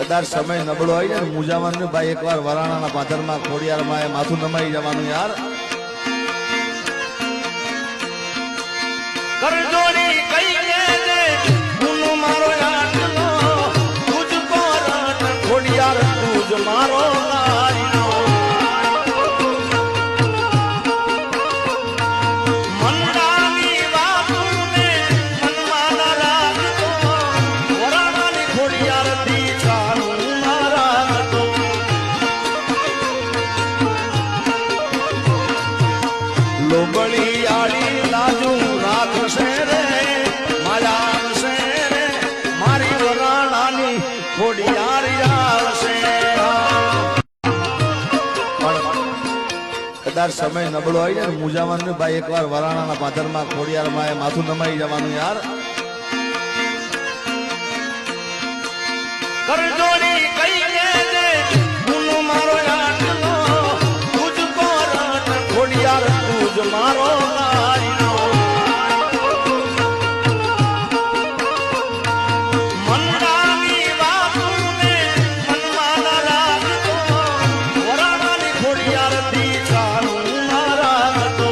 કદાચ સમય નબળો હોય ને મુજાવાનું ભાઈ એકવાર વરાણાના પાથરમાં ખોડિયારમાં માથું નમાઈ જવાનું યાર. કરજોડી કહીને ને ગુનો મારો આટલો તુજ પર ખોડિયાર તુજ મારો લાડલો મનડાની વાતને મનમાં ના રાખતો વરાણાની ખોડિયાર દી ચાલું ના રાખતો લોબળી આડી લાજુ રાખશે રે મારા આવશે રે મારી વરાણાની ખોડિયાર આવશે. કદાચ સમય નબળો હોય ને મુજાવાનું ભાઈ એકવાર વરાણાના પાથરમાં ખોડિયારમાં માથું નમાઈ જવાનું યાર. કરજોડી કહીને ને ગુનો મારો આટલો તુજ પર ખોડિયાર તુજ મારો લાડલો મનડાની વાતને મનમાં ના રાખતો વરાણાની ખોડિયાર દી ચાલું ના રાખતો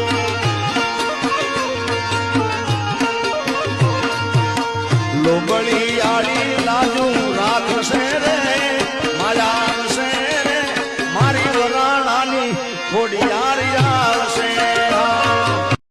લોબળી આડી લાજુ